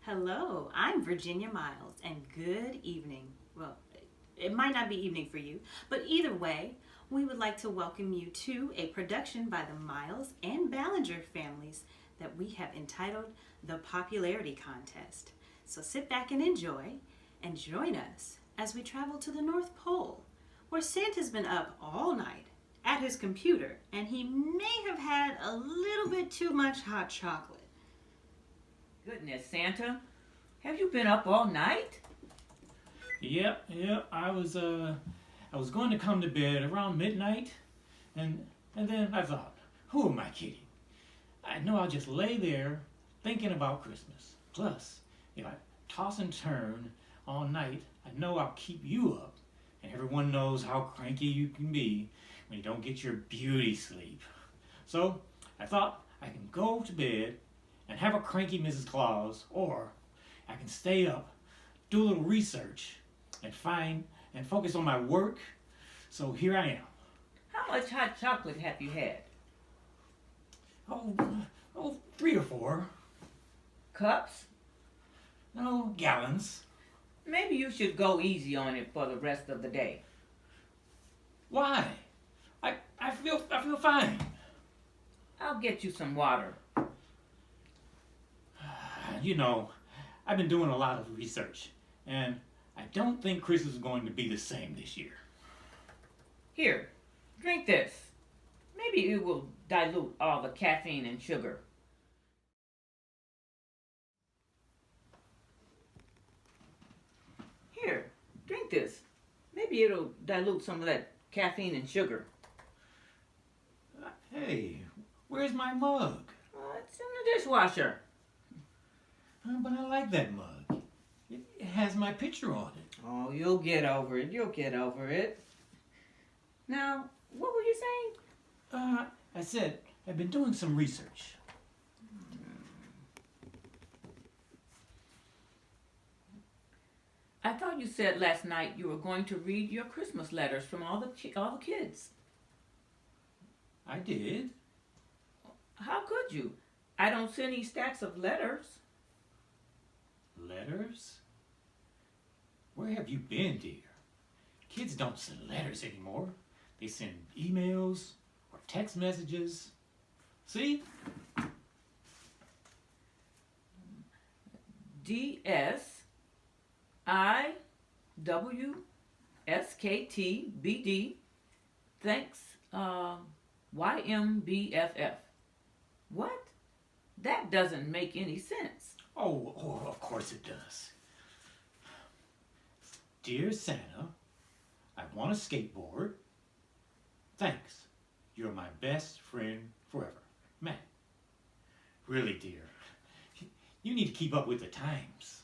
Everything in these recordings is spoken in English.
Hello, I'm Virginia Miles, and good evening. Well, it might not be evening for you, but either way, we would like to welcome you to a production by the Miles and Ballinger families that we have entitled The Popularity Contest. So sit back and enjoy, and join us as we travel to the North Pole, where Santa's been up all night at his computer, and he may have had a little bit too much hot chocolate. Goodness, Santa, have you been up all night? Yep. I was going to come to bed around midnight, and then I thought, who am I kidding? I know I'll just lay there thinking about Christmas. Plus, if I toss and turn all night, I know I'll keep you up, and everyone knows how cranky you can be when you don't get your beauty sleep. So I thought I can go to bed and have a cranky Mrs. Claus, or I can stay up, do a little research, and focus on my work. So here I am. How much hot chocolate have you had? Oh, 3 or 4. Cups? No, gallons. Maybe you should go easy on it for the rest of the day. Why? I feel fine. I'll get you some water. You know, I've been doing a lot of research, and I don't think Christmas is going to be the same this year. Here, drink this. Maybe it will dilute all the caffeine and sugar. Here, drink this. Maybe it'll dilute some of that caffeine and sugar. Hey, where's my mug? It's in the dishwasher. But I like that mug. It has my picture on it. Oh, you'll get over it. You'll get over it. Now, what were you saying? I said I've been doing some research. I thought you said last night you were going to read your Christmas letters from all the kids. I did. How could you? I don't see any stacks of letters. Letters? Where have you been, dear? Kids don't send letters anymore. They send emails or text messages. See? DSIWSKTBD. Thanks, YMBFF. What? That doesn't make any sense. Oh, of course it does. Dear Santa, I want a skateboard. Thanks. You're my best friend forever. Matt. Really, dear, you need to keep up with the times.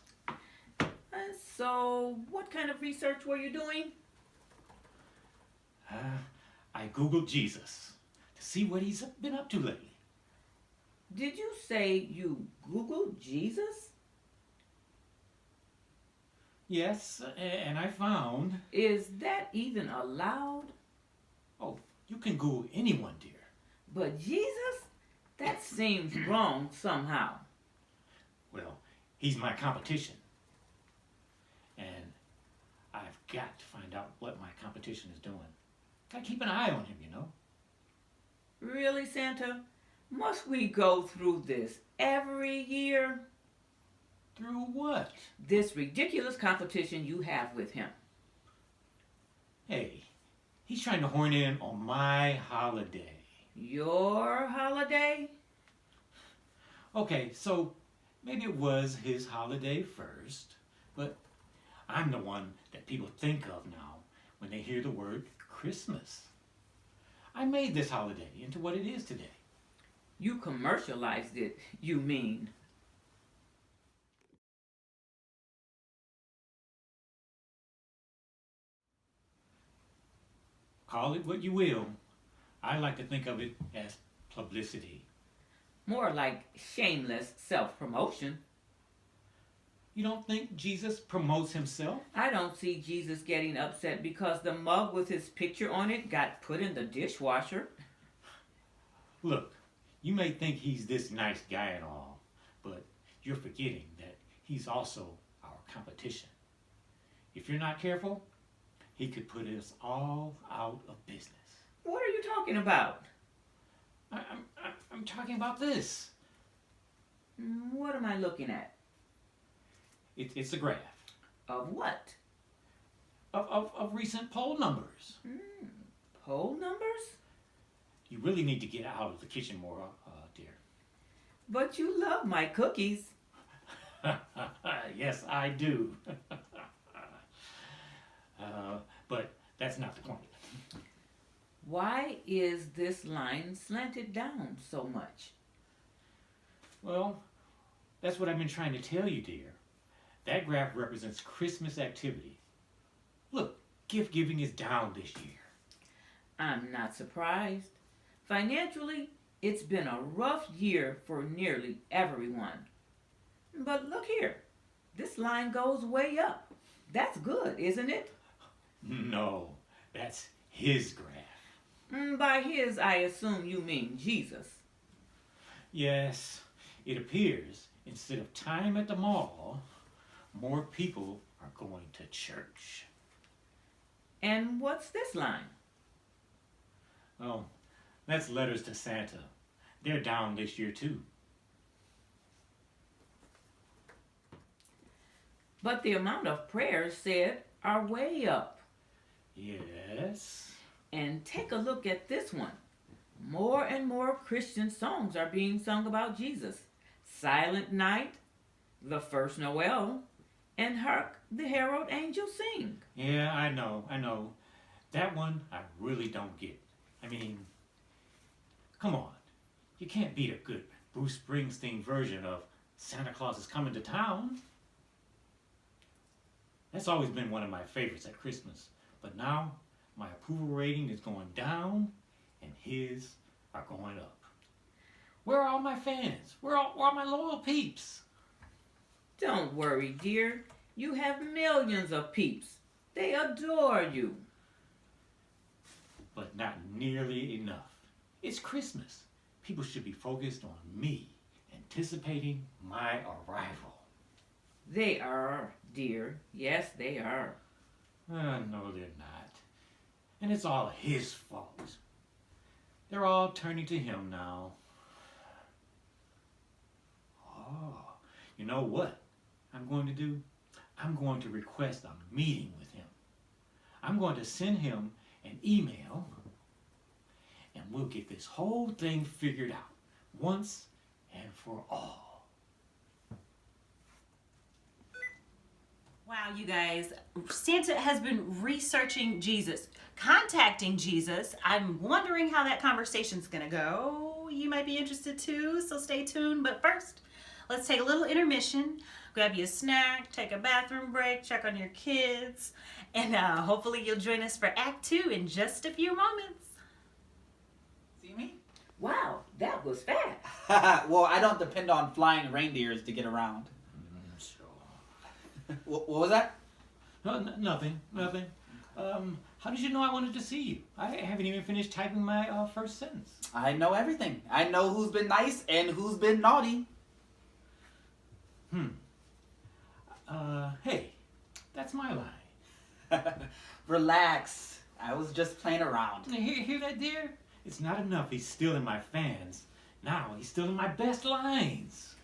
So, what kind of research were you doing? I Googled Jesus to see what he's been up to lately. Did you say you Googled Jesus? Yes, and I found... Is that even allowed? Oh, you can Google anyone, dear. But Jesus? That seems wrong somehow. Well, he's my competition. And I've got to find out what my competition is doing. Gotta keep an eye on him, you know. Really, Santa? Must we go through this every year? Through what? This ridiculous competition you have with him. Hey, he's trying to horn in on my holiday. Your holiday? Okay, so maybe it was his holiday first, but I'm the one that people think of now when they hear the word Christmas. I made this holiday into what it is today. You commercialized it, you mean. Call it what you will. I like to think of it as publicity. More like shameless self-promotion. You don't think Jesus promotes himself? I don't see Jesus getting upset because the mug with his picture on it got put in the dishwasher. Look, you may think he's this nice guy and all, but you're forgetting that he's also our competition. If you're not careful, he could put us all out of business. What are you talking about? I'm talking about this. What am I looking at? It's a graph Of what? of recent poll numbers. Poll numbers? You really need to get out of the kitchen more, dear. But you love my cookies. Yes, I do. But that's not the point. Why is this line slanted down so much? Well, that's what I've been trying to tell you, dear. That graph represents Christmas activity. Look, gift giving is down this year. I'm not surprised. Financially, it's been a rough year for nearly everyone. But look here. This line goes way up. That's good, isn't it? No, that's his graph. By his, I assume you mean Jesus. Yes, it appears instead of time at the mall, more people are going to church. And what's this line? Oh, that's letters to Santa. They're down this year too. But the amount of prayers said are way up. Yes. And take a look at this one. More and more Christian songs are being sung about Jesus. Silent Night, The First Noel, and Hark the Herald Angels Sing. Yeah, I know. That one I really don't get. I mean, come on. You can't beat a good Bruce Springsteen version of Santa Claus is Coming to Town. That's always been one of my favorites at Christmas. But now, my approval rating is going down, and his are going up. Where are all my fans? Where are my loyal peeps? Don't worry, dear. You have millions of peeps. They adore you. But not nearly enough. It's Christmas. People should be focused on me, anticipating my arrival. They are, dear. Yes, they are. No, they're not. And it's all his fault. They're all turning to him now. Oh, you know what I'm going to do? I'm going to request a meeting with him. I'm going to send him an email, and we'll get this whole thing figured out once and for all. Wow, you guys, Santa has been researching Jesus, contacting Jesus. I'm wondering how that conversation's gonna go. You might be interested too, so stay tuned. But first, let's take a little intermission, grab you a snack, take a bathroom break, check on your kids, and hopefully you'll join us for Act 2 in just a few moments. See me? Wow, that was fast. Well, I don't depend on flying reindeers to get around. What was that? Nothing. How did you know I wanted to see you? I haven't even finished typing my first sentence. I know everything. I know who's been nice and who's been naughty. Hey, that's my line. Relax. I was just playing around. Hear that, dear? It's not enough he's stealing my fans. Now he's stealing my best lines.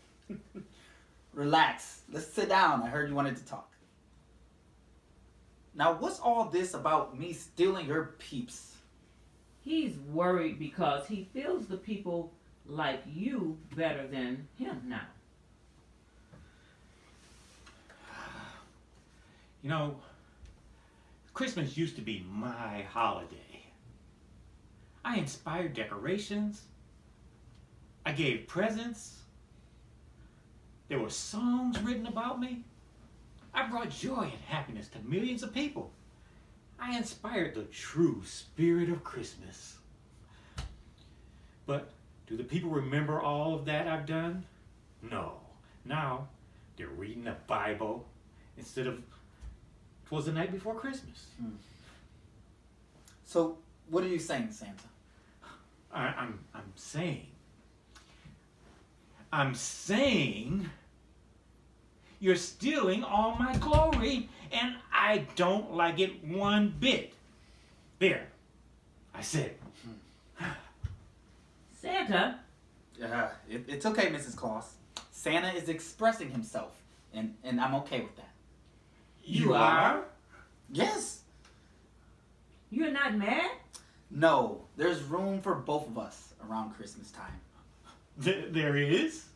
Relax. Let's sit down. I heard you wanted to talk. Now, what's all this about me stealing your peeps? He's worried because he feels the people like you better than him now. You know, Christmas used to be my holiday. I inspired decorations. I gave presents. There were songs written about me. I brought joy and happiness to millions of people. I inspired the true spirit of Christmas. But do the people remember all of that I've done? No. Now they're reading the Bible instead of 'twas the night before Christmas. So, what are you saying, Santa? I'm saying You're stealing all my glory, and I don't like it one bit. There. I said it. Santa, It's okay, Mrs. Claus. Santa is expressing himself, and I'm okay with that. You are? Yes. You're not mad? No, there's room for both of us around Christmas time. There is?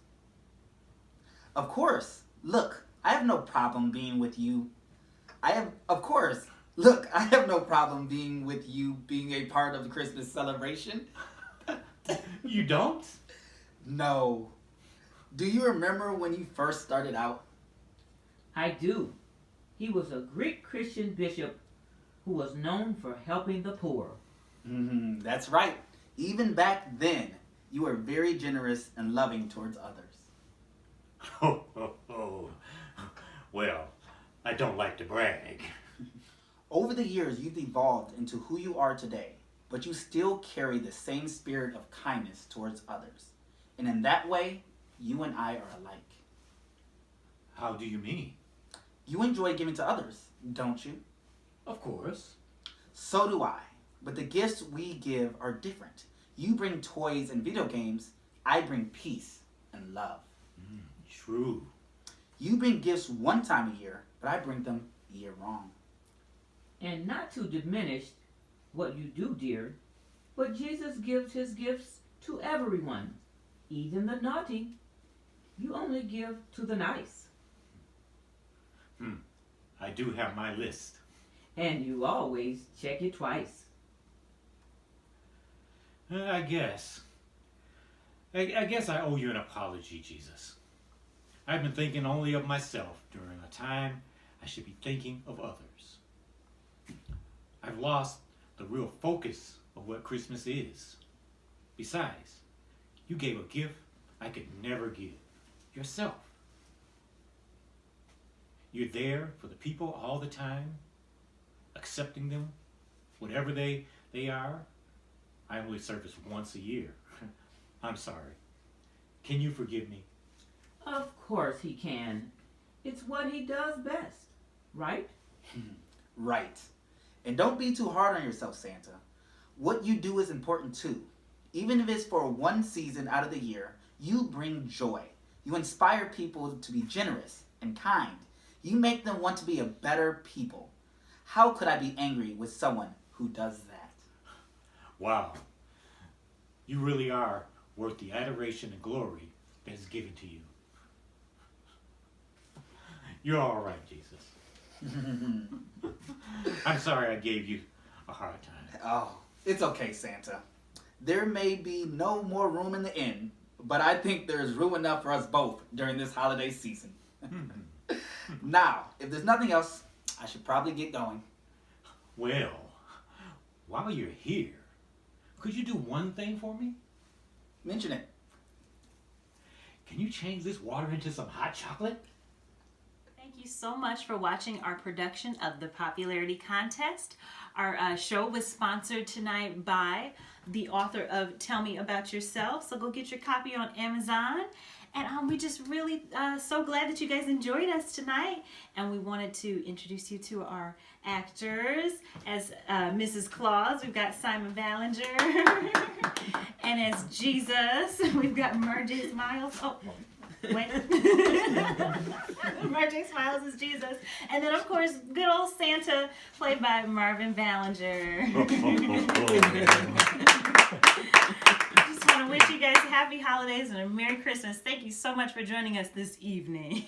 Of course. Look, I have no problem being with you. I have no problem being with you being a part of the Christmas celebration. You don't? No. Do you remember when you first started out? I do. He was a Greek Christian bishop who was known for helping the poor. That's right. Even back then, you were very generous and loving towards others. Oh. Well, I don't like to brag. Over the years, you've evolved into who you are today, but you still carry the same spirit of kindness towards others. And in that way, you and I are alike. How do you mean? You enjoy giving to others, don't you? Of course. So do I. But the gifts we give are different. You bring toys and video games. I bring peace and love. True. You bring gifts one time a year, but I bring them year-round. And not to diminish what you do, dear, but Jesus gives his gifts to everyone, even the naughty. You only give to the nice. I do have my list. And you always check it twice. I guess. I guess I owe you an apology, Jesus. I've been thinking only of myself during a time I should be thinking of others. I've lost the real focus of what Christmas is. Besides, you gave a gift I could never give. Yourself. You're there for the people all the time, accepting them, whatever they are. I only service once a year. I'm sorry. Can you forgive me? Of course he can. It's what he does best, right? Right. And don't be too hard on yourself, Santa. What you do is important too. Even if it's for one season out of the year, you bring joy. You inspire people to be generous and kind. You make them want to be a better people. How could I be angry with someone who does that? Wow. You really are worth the adoration and glory that is given to you. You're all right, Jesus. I'm sorry I gave you a hard time. Oh, it's okay, Santa. There may be no more room in the inn, but I think there's room enough for us both during this holiday season. Now, if there's nothing else, I should probably get going. Well, while you're here, could you do one thing for me? Mention it. Can you change this water into some hot chocolate? Thank you so much for watching our production of the Popularity Contest. Our show was sponsored tonight by the author of Tell Me About Yourself. So go get your copy on Amazon. And we just really so glad that you guys enjoyed us tonight. And we wanted to introduce you to our actors. As Mrs. Claus, we've got Simon Ballinger. And as Jesus, we've got Marjay Smiles. Oh, wait. Marjay Smiles is Jesus. And then, of course, good old Santa, played by Marvin Ballinger. Just want to wish you guys happy holidays and a Merry Christmas. Thank you so much for joining us this evening.